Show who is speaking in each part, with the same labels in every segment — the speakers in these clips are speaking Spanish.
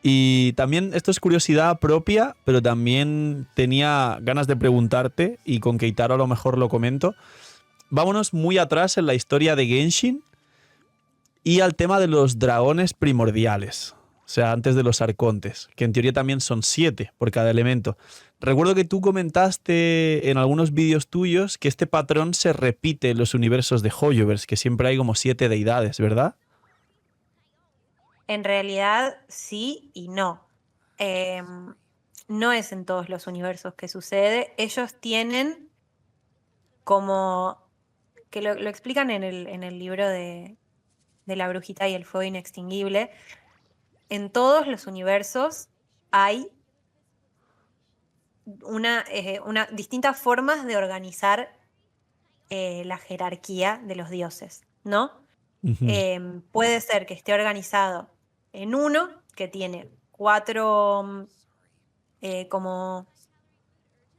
Speaker 1: Y también, esto es curiosidad propia, pero también tenía ganas de preguntarte, y con Keitaro a lo mejor lo comento. Vámonos muy atrás en la historia de Genshin y al tema de los dragones primordiales. O sea, antes de los arcontes, que en teoría también son 7 por cada elemento. Recuerdo que tú comentaste en algunos vídeos tuyos que este patrón se repite en los universos de Hoyoverse, que siempre hay como 7 deidades, ¿verdad?
Speaker 2: En realidad sí y no. No es en todos los universos que sucede. Ellos tienen como, que lo explican en el libro de La Brujita y el Fuego Inextinguible. En todos los universos hay distintas formas de organizar la jerarquía de los dioses, ¿no?
Speaker 1: Ujú.
Speaker 2: Puede ser que esté organizado en uno, que tiene 4 como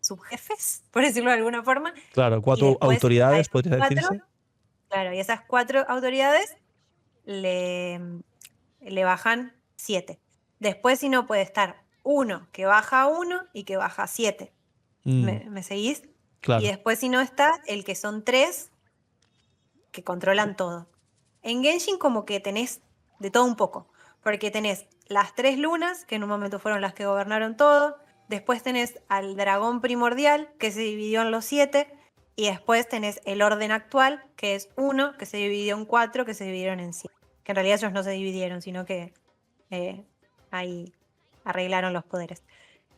Speaker 2: subjefes, por decirlo de alguna forma,
Speaker 1: Claro,
Speaker 2: y
Speaker 1: 4
Speaker 2: después a
Speaker 1: autoridades,
Speaker 2: esos
Speaker 1: podría
Speaker 2: 4,
Speaker 1: decirse.
Speaker 2: claro, y esas 4 autoridades le, le bajan 7. Después, si no, puede estar uno que baja a 1 y que baja a 7.
Speaker 1: Mm,
Speaker 2: ¿Me seguís? Y
Speaker 1: claro.
Speaker 2: después, si no, está el que son 3 que controlan todo. En Genshin como que tenés de todo un poco, porque tenés las 3 lunas, que en un momento fueron las que gobernaron todo, después tenés al dragón primordial, que se dividió en los 7, y después tenés el orden actual, que es 1, que se dividió en 4, que se dividieron en 7. Que en realidad ellos no se dividieron, sino que eh, ahí arreglaron los poderes.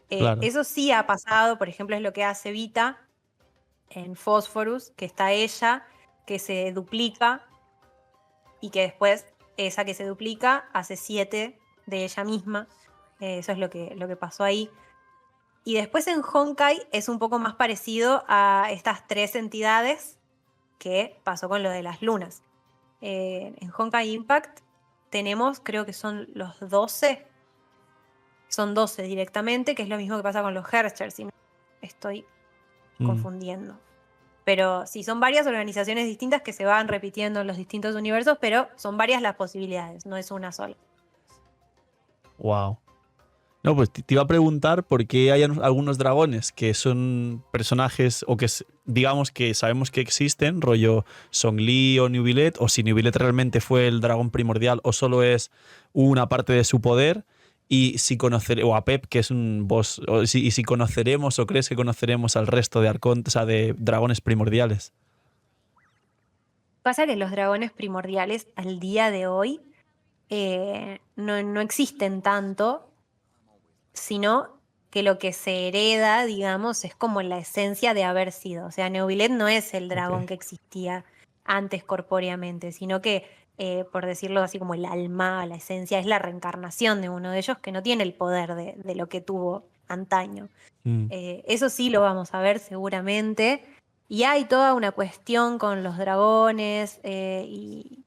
Speaker 1: Claro.
Speaker 2: Eso sí ha pasado, por ejemplo, es lo que hace Vita en Phosphorus, que está ella, que se duplica y que después esa que se duplica hace 7 de ella misma. Eso es lo que pasó ahí. Y después en Honkai es un poco más parecido a estas 3 entidades que pasó con lo de las lunas. En Honkai Impact tenemos, creo que son los 12, son 12 directamente, que es lo mismo que pasa con los Herschers, si no estoy
Speaker 1: Mm.
Speaker 2: confundiendo. Pero sí, son varias organizaciones distintas que se van repitiendo en los distintos universos, pero son varias las posibilidades, no es una sola.
Speaker 1: Wow. No, pues te iba a preguntar por qué hay algunos dragones que son personajes o que digamos que sabemos que existen, rollo Songli o Neuvillette, o si Neuvillette realmente fue el dragón primordial o solo es una parte de su poder, y si conocer o a Pep, que es un boss, y si conoceremos o crees que conoceremos al resto de arcontes, o sea, de dragones primordiales.
Speaker 2: Pasa que los dragones primordiales al día de hoy no existen tanto, sino que lo que se hereda, digamos, es como la esencia de haber sido. O sea, Neuvillette no es el
Speaker 1: Ok.
Speaker 2: dragón que existía antes corpóreamente, sino que, por decirlo así como el alma, la esencia, es la reencarnación de uno de ellos que no tiene el poder de lo que tuvo antaño.
Speaker 1: Mm.
Speaker 2: Eso sí lo vamos a ver seguramente. Y hay toda una cuestión con los dragones y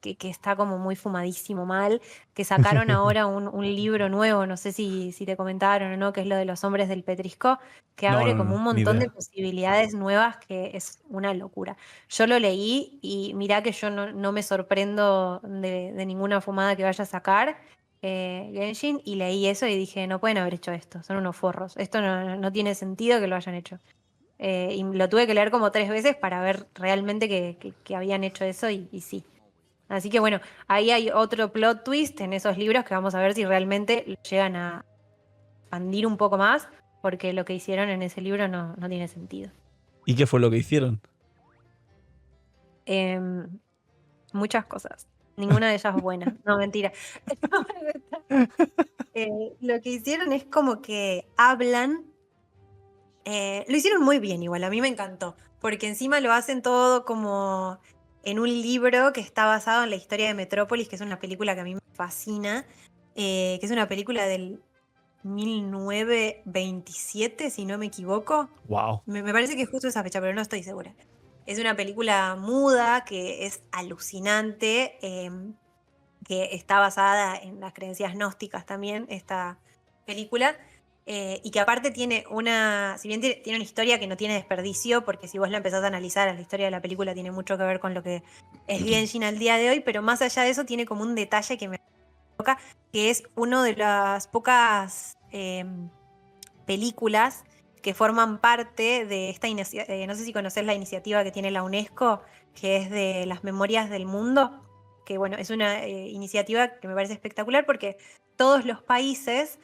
Speaker 2: que está como muy fumadísimo mal, que sacaron ahora un libro nuevo, no sé si te comentaron o no, que es lo de los hombres del Petrisco, que
Speaker 1: No,
Speaker 2: abre
Speaker 1: no,
Speaker 2: como
Speaker 1: no,
Speaker 2: un
Speaker 1: ni
Speaker 2: montón de
Speaker 1: idea.
Speaker 2: posibilidades nuevas que es una locura. Yo lo leí y mirá que yo no me sorprendo de ninguna fumada que vaya a sacar. Genshin, y leí eso y dije, no pueden haber hecho esto, son unos forros, esto no tiene sentido que lo hayan hecho. Y lo tuve que leer como 3 veces para ver realmente que habían hecho eso y sí. Así que bueno, ahí hay otro plot twist en esos libros que vamos a ver si realmente lo llegan a expandir un poco más, porque lo que hicieron en ese libro no tiene sentido.
Speaker 1: ¿Y qué fue lo que hicieron?
Speaker 2: Em, Muchas cosas, ninguna de ellas buena, no mentira. Lo que hicieron es como que hablan. Lo hicieron muy bien igual, a mí me encantó, porque encima lo hacen todo como en un libro que está basado en la historia de Metrópolis, que es una película que a mí me fascina, que es una película del 1927, si no me equivoco.
Speaker 1: Wow.
Speaker 2: Me parece que es justo esa fecha, pero no estoy segura. Es una película muda que es alucinante, que está basada en las creencias gnósticas también, esta película, y que aparte tiene si bien tiene una historia que no tiene desperdicio, porque si vos la empezás a analizar, la historia de la película tiene mucho que ver con lo que es Genshin al día de hoy, pero más allá de eso tiene como un detalle que me que es una de las pocas películas que forman parte de esta iniciativa, no sé si conoces la iniciativa que tiene la UNESCO, que es de las memorias del mundo, que bueno, es una iniciativa que me parece espectacular porque todos los países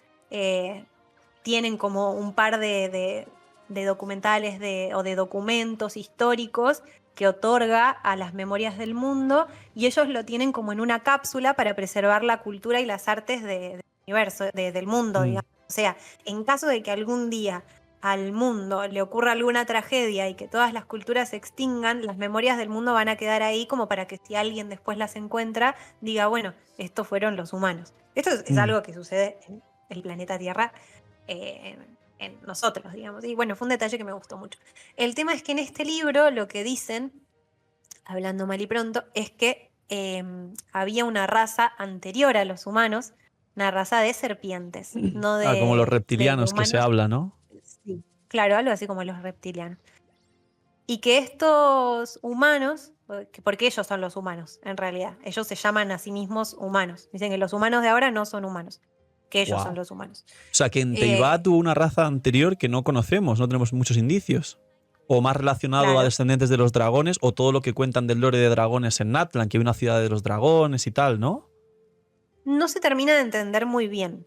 Speaker 2: tienen como un par de documentales o de documentos históricos que otorga a las memorias del mundo y ellos lo tienen como en una cápsula para preservar la cultura y las artes del universo, del mundo,
Speaker 1: Mm.
Speaker 2: digamos. O sea, en caso de que algún día al mundo le ocurra alguna tragedia y que todas las culturas se extingan, las memorias del mundo van a quedar ahí como para que si alguien después las encuentra, diga, bueno, estos fueron los humanos. Esto es
Speaker 1: Mm.
Speaker 2: algo que sucede en el planeta Tierra, en nosotros, digamos. Y bueno, fue un detalle que me gustó mucho. El tema es que en este libro lo que dicen, hablando mal y pronto, es que había una raza anterior a los humanos, una raza de serpientes, no
Speaker 1: Como los
Speaker 2: de
Speaker 1: reptilianos que se
Speaker 2: humanos.
Speaker 1: habla, ¿no?
Speaker 2: Sí, claro, algo así como los reptilianos. Y que estos humanos, porque ellos son los humanos, en realidad, ellos se llaman a sí mismos humanos. Dicen que los humanos de ahora no son humanos, que ellos son
Speaker 1: Wow.
Speaker 2: los humanos.
Speaker 1: O sea, que en Teibá
Speaker 2: Eh,
Speaker 1: tuvo una raza anterior que no conocemos, no tenemos muchos indicios. O más relacionado a
Speaker 2: claro,
Speaker 1: descendientes de los dragones, o todo lo que cuentan del lore de dragones en Natlan, que hay una ciudad de los dragones y tal, ¿no?
Speaker 2: no se termina de entender muy bien.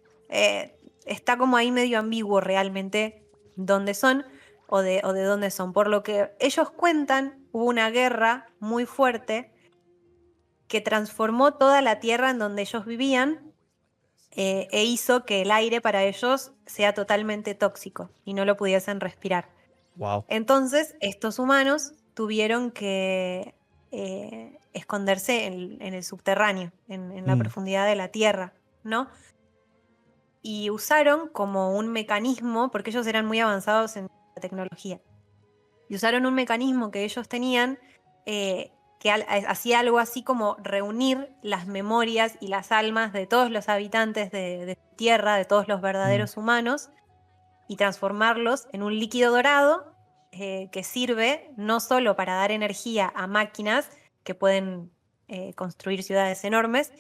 Speaker 2: Está como ahí medio ambiguo realmente dónde son o de dónde son. Por lo que ellos cuentan, hubo una guerra muy fuerte que transformó toda la tierra en donde ellos vivían e hizo que el aire para ellos sea totalmente tóxico y no lo pudiesen respirar.
Speaker 1: Wow.
Speaker 2: Entonces, estos humanos tuvieron que esconderse en el subterráneo, en la
Speaker 1: Mm.
Speaker 2: profundidad de la tierra, ¿no? Y usaron como un mecanismo, porque ellos eran muy avanzados en la tecnología, y usaron un mecanismo que ellos tenían que hacía algo así como reunir las memorias y las almas de todos los habitantes de tierra, de todos los
Speaker 1: Mm.
Speaker 2: verdaderos humanos, y transformarlos en un líquido dorado que sirve no solo para dar energía a máquinas que pueden construir ciudades enormes,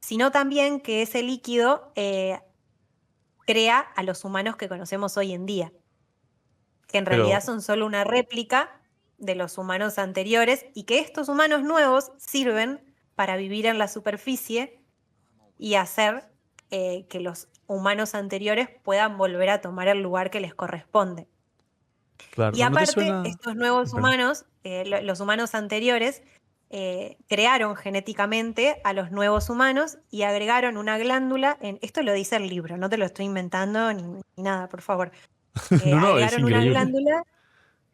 Speaker 2: sino también que ese líquido crea a los humanos que conocemos hoy en día, que en realidad
Speaker 1: Pero,
Speaker 2: son solo una réplica de los humanos anteriores y que estos humanos nuevos sirven para vivir en la superficie y hacer que los humanos anteriores puedan volver a tomar el lugar que les corresponde.
Speaker 1: claro,
Speaker 2: Y
Speaker 1: ¿no te
Speaker 2: aparte,
Speaker 1: suena?
Speaker 2: estos nuevos
Speaker 1: Perdón.
Speaker 2: humanos, los humanos anteriores, crearon genéticamente a los nuevos humanos y agregaron una glándula, esto lo dice el libro, no te lo estoy inventando ni nada, por favor.
Speaker 1: No, no, es
Speaker 2: Agregaron una
Speaker 1: increíble.
Speaker 2: glándula,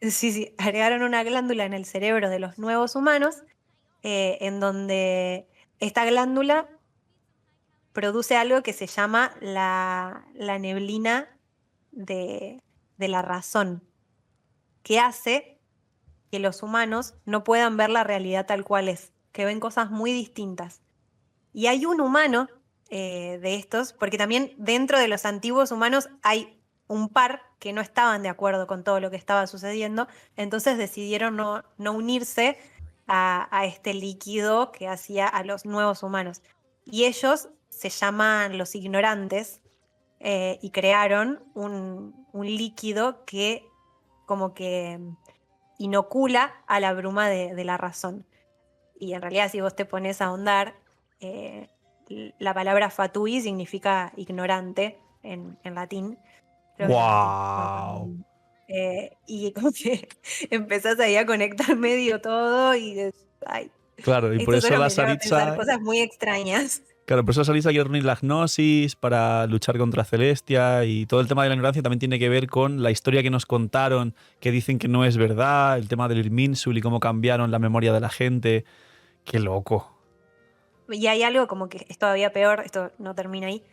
Speaker 2: sí, sí, agregaron una glándula en el cerebro de los nuevos humanos, en donde esta glándula produce algo que se llama la neblina de, de la razón, que hace que los humanos no puedan ver la realidad tal cual es, que ven cosas muy distintas. Y hay un humano de estos, porque también dentro de los antiguos humanos hay un par que no estaban de acuerdo con todo lo que estaba sucediendo, entonces decidieron no unirse a este líquido que hacía a los nuevos humanos. Y ellos se llaman los ignorantes y crearon un líquido que como que inocula a la bruma de la razón. Y en realidad si vos te pones a ahondar, eh, la palabra fatui significa ignorante en latín, creo que es en latín, no me acuerdo
Speaker 1: Wow.
Speaker 2: bien. Y como que empezás ahí a conectar medio todo y ay,
Speaker 1: Claro, y por
Speaker 2: esto
Speaker 1: eso
Speaker 2: solo
Speaker 1: la
Speaker 2: me lleva a pensar
Speaker 1: Saritza.
Speaker 2: cosas muy extrañas.
Speaker 1: Claro, por eso Saritza quiere reunir la gnosis para luchar contra Celestia y todo el tema de la ignorancia también tiene que ver con la historia que nos contaron, que dicen que no es verdad, el tema del Irminsul y cómo cambiaron la memoria de la gente. Qué loco.
Speaker 2: Y hay algo como que es todavía peor, esto no termina ahí,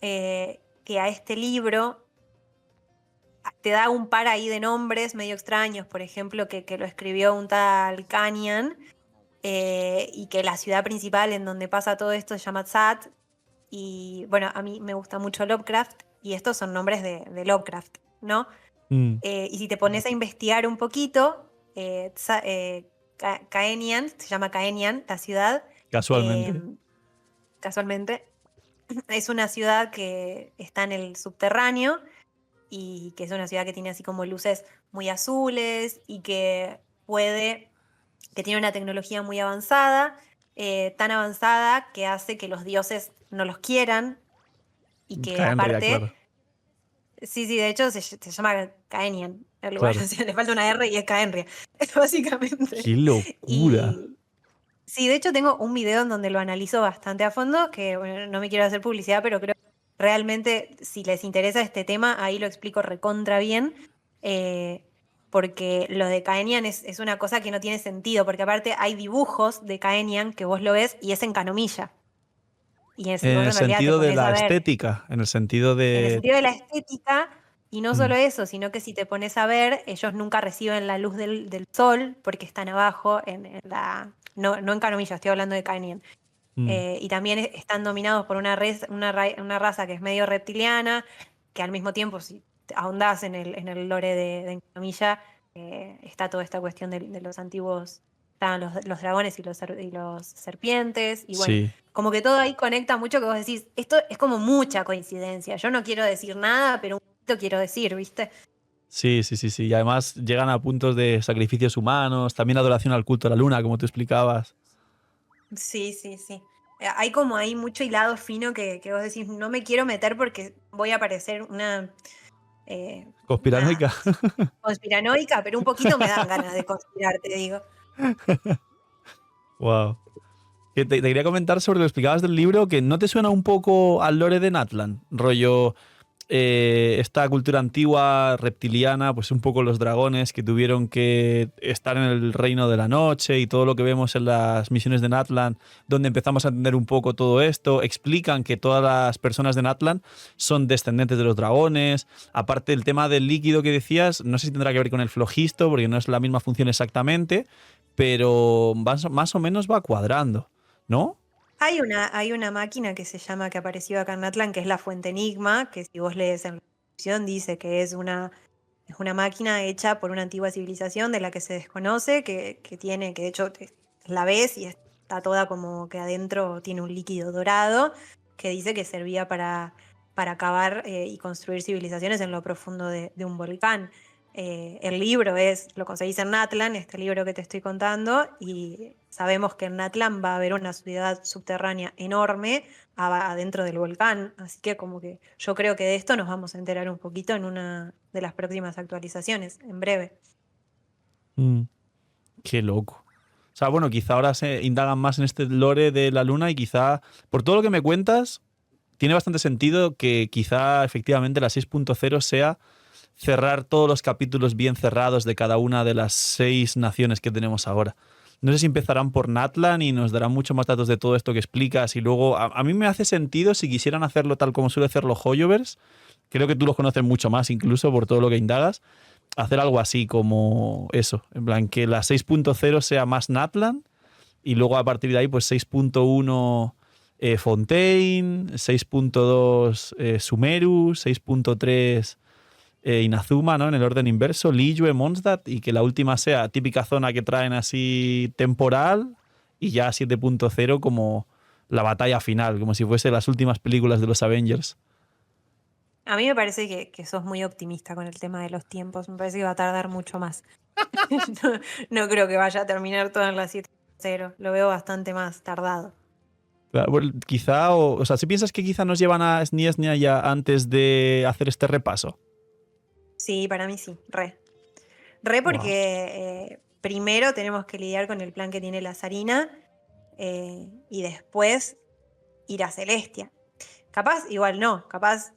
Speaker 2: que a este libro te da un par ahí de nombres medio extraños, por ejemplo, que lo escribió un tal Canyan, y que la ciudad principal en donde pasa todo esto se llama Tzat, y bueno, a mí me gusta mucho Lovecraft, y estos son nombres de Lovecraft, ¿no?
Speaker 1: Mm,
Speaker 2: Y si te pones a investigar un poquito, Caenian, se llama Caenian, la ciudad,
Speaker 1: casualmente.
Speaker 2: casualmente. es una ciudad que está en el subterráneo y que es una ciudad que tiene así como luces muy azules y que tiene una tecnología muy avanzada, tan avanzada que hace que los dioses no los quieran y que
Speaker 1: Caenria,
Speaker 2: aparte,
Speaker 1: claro.
Speaker 2: sí, de hecho se llama Caenian el lugar,
Speaker 1: Claro.
Speaker 2: o sea, le falta una R y es Caenria, básicamente.
Speaker 1: ¡Qué locura!
Speaker 2: Y sí, de hecho tengo un video en donde lo analizo bastante a fondo, que bueno, no me quiero hacer publicidad, pero creo que realmente si les interesa este tema, ahí lo explico recontra bien, eh, porque lo de Caenian es una cosa que no tiene sentido, porque aparte hay dibujos de Caenian que vos lo ves y es en Canomilla. Si
Speaker 1: En
Speaker 2: vos
Speaker 1: el
Speaker 2: en realidad te
Speaker 1: sentido de
Speaker 2: pones a
Speaker 1: la
Speaker 2: ver
Speaker 1: estética, en el sentido
Speaker 2: en el
Speaker 1: de...
Speaker 2: sentido de la estética, y no
Speaker 1: Mm,
Speaker 2: solo eso, sino que si te pones a ver, ellos nunca reciben la luz del sol porque están abajo en la... No, no en Canomilla, estoy hablando de Caenian.
Speaker 1: mm,
Speaker 2: Y también están dominados por una raza que es medio reptiliana, que al mismo tiempo, si te ahondás en el lore de Canomilla, está toda esta cuestión de los antiguos, estaban los dragones y los serpientes, y bueno,
Speaker 1: sí,
Speaker 2: como que todo ahí conecta mucho que vos decís, esto es como mucha coincidencia, yo no quiero decir nada, pero un poquito quiero decir, ¿viste?
Speaker 1: sí. Y además llegan a puntos de sacrificios humanos, también adoración al culto a la luna, como tú explicabas.
Speaker 2: Sí. Hay como ahí mucho hilado fino que vos decís, no me quiero meter porque voy a parecer una
Speaker 1: Conspiranoica.
Speaker 2: conspiranoica, pero un poquito me dan ganas de conspirar, te digo.
Speaker 1: Wow. Que te quería comentar sobre lo que explicabas del libro, que no te suena un poco al lore de Natlan, rollo esta cultura antigua reptiliana, pues un poco los dragones que tuvieron que estar en el reino de la noche y todo lo que vemos en las misiones de Natlan, donde empezamos a entender un poco todo esto, explican que todas las personas de Natlan son descendientes de los dragones, aparte el tema del líquido que decías, no sé si tendrá que ver con el flojisto, porque no es la misma función exactamente, pero más o menos va cuadrando, ¿no?
Speaker 2: Hay una máquina que se llama, que apareció acá en Atlan, que es la Fuente Enigma, que si vos lees en la descripción dice que es una máquina hecha por una antigua civilización de la que se desconoce, que tiene, que de hecho la ves y está toda como que adentro tiene un líquido dorado, que dice que servía para cavar y construir civilizaciones en lo profundo de un volcán. El libro lo conseguís en Natlan, este libro que te estoy contando, y sabemos que en Natlan va a haber una ciudad subterránea enorme adentro del volcán, así que como que yo creo que de esto nos vamos a enterar un poquito en una de las próximas actualizaciones, en breve.
Speaker 1: Mm, qué loco. O sea, bueno, quizá ahora se indagan más en este lore de la luna y quizá, por todo lo que me cuentas, tiene bastante sentido que quizá efectivamente la 6.0 sea cerrar todos los capítulos bien cerrados de cada una de las 6 naciones que tenemos ahora. No sé si empezarán por Natlan y nos darán mucho más datos de todo esto que explicas y luego a mí me hace sentido si quisieran hacerlo tal como suele hacer los Hoyovers, creo que tú los conoces mucho más incluso por todo lo que indagas, hacer algo así como eso, en plan que la 6.0 sea más Natlan y luego a partir de ahí pues 6.1 Fontaine, 6.2 Sumeru, 6.3 Inazuma, ¿no? En el orden inverso, Liyue, Mondstadt, y que la última sea típica zona que traen así temporal, y ya 7.0 como la batalla final, como si fuese las últimas películas de los Avengers.
Speaker 2: A mí me parece que sos muy optimista con el tema de los tiempos, me parece que va a tardar mucho más. No, no creo que vaya a terminar todo en la 7.0, lo veo bastante más tardado.
Speaker 1: Claro, bueno, quizá, o sea, si piensas que quizá nos llevan a Sniesnia ya antes de hacer este repaso.
Speaker 2: Sí, para mí sí, re. Re
Speaker 1: Wow.
Speaker 2: porque primero tenemos que lidiar con el plan que tiene la Sarina y después ir a Celestia. Capaz, igual no, capaz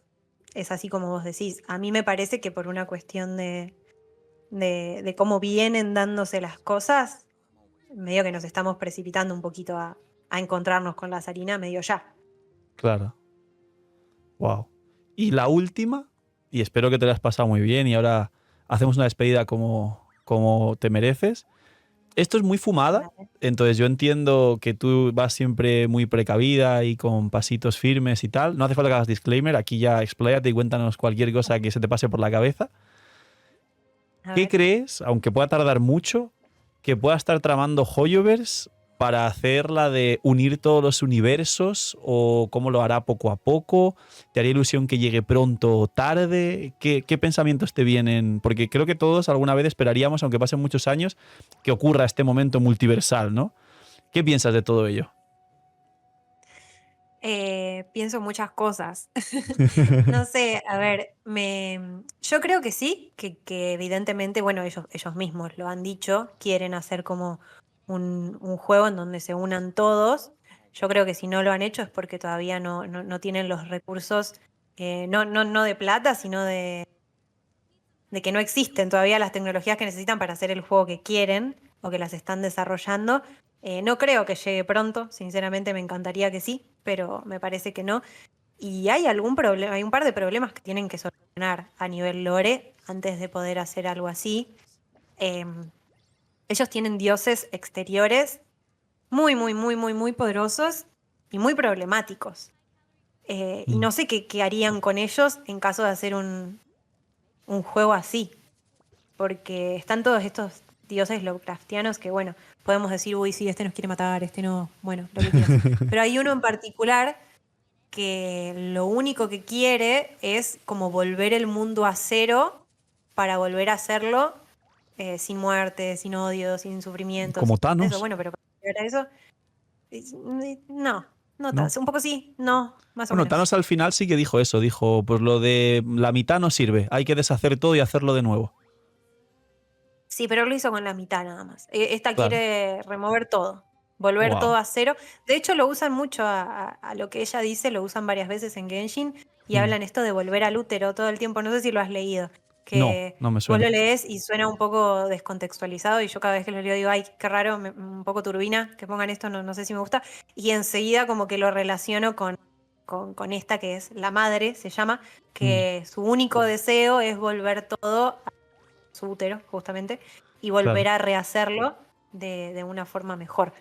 Speaker 2: es así como vos decís. A mí me parece que por una cuestión de cómo vienen dándose las cosas, medio que nos estamos precipitando un poquito a encontrarnos con la Sarina medio ya.
Speaker 1: Claro. Wow. Y la última, y espero que te la has pasado muy bien y ahora hacemos una despedida como te mereces. Esto es muy fumada,
Speaker 2: Vale.
Speaker 1: entonces yo entiendo que tú vas siempre muy precavida y con pasitos firmes y tal. No hace falta que hagas disclaimer, aquí ya expláyate y cuéntanos cualquier cosa que se te pase por la cabeza.
Speaker 2: A
Speaker 1: ¿Qué
Speaker 2: ver.
Speaker 1: crees, aunque pueda tardar mucho, que pueda estar tramando Hoyoverse para hacer la de unir todos los universos o cómo lo hará poco a poco? ¿Te haría ilusión que llegue pronto o tarde? ¿Qué pensamientos te vienen? Porque creo que todos alguna vez esperaríamos, aunque pasen muchos años, que ocurra este momento multiversal, ¿no? ¿Qué piensas de todo ello?
Speaker 2: Pienso muchas cosas. No sé, a ver, yo creo que sí, que evidentemente, bueno, ellos mismos lo han dicho, quieren hacer como un juego en donde se unan todos. Yo creo que si no lo han hecho es porque todavía no tienen los recursos, no de plata, sino de que no existen todavía las tecnologías que necesitan para hacer el juego que quieren o que las están desarrollando. No creo que llegue pronto, sinceramente me encantaría que sí, pero me parece que no. Y hay algún problema, hay un par de problemas que tienen que solucionar a nivel lore antes de poder hacer algo así. Em, Ellos tienen dioses exteriores muy, muy, muy, muy, muy poderosos y muy problemáticos. Y
Speaker 1: Mm.
Speaker 2: no sé qué harían con ellos en caso de hacer un juego así, porque están todos estos dioses Lovecraftianos que, bueno, podemos decir, uy, sí, este nos quiere matar, este no, bueno, lo que quieras. Pero hay uno en particular que lo único que quiere es como volver el mundo a cero para volver a hacerlo sin muerte, sin odio, sin sufrimiento,
Speaker 1: Como
Speaker 2: sin eso.
Speaker 1: Thanos,
Speaker 2: Bueno, pero para llegar a eso, no, no
Speaker 1: ¿no?
Speaker 2: tanto. Un poco sí, no, más o
Speaker 1: Bueno,
Speaker 2: menos.
Speaker 1: Thanos al final sí que dijo eso, dijo, pues lo de la mitad no sirve, hay que deshacer todo y hacerlo de nuevo.
Speaker 2: Sí, pero lo hizo con la mitad nada más. Esta
Speaker 1: Claro.
Speaker 2: quiere remover todo, volver todo
Speaker 1: Wow.
Speaker 2: a cero. De hecho, lo usan mucho a lo que ella dice, lo usan varias veces en Genshin y hablan esto de volver al útero todo el tiempo. No sé si lo has leído,
Speaker 1: No,
Speaker 2: que
Speaker 1: no me
Speaker 2: vos lo
Speaker 1: suena.
Speaker 2: lees y suena un poco descontextualizado y yo cada vez que lo leo digo, ay, qué raro, un poco turbina que pongan esto, no sé si me gusta. Y enseguida como que lo relaciono con esta que es la madre, se llama,
Speaker 1: Mm,
Speaker 2: que su único deseo es volver todo su útero, justamente, y volver
Speaker 1: claro.
Speaker 2: a rehacerlo de una forma mejor.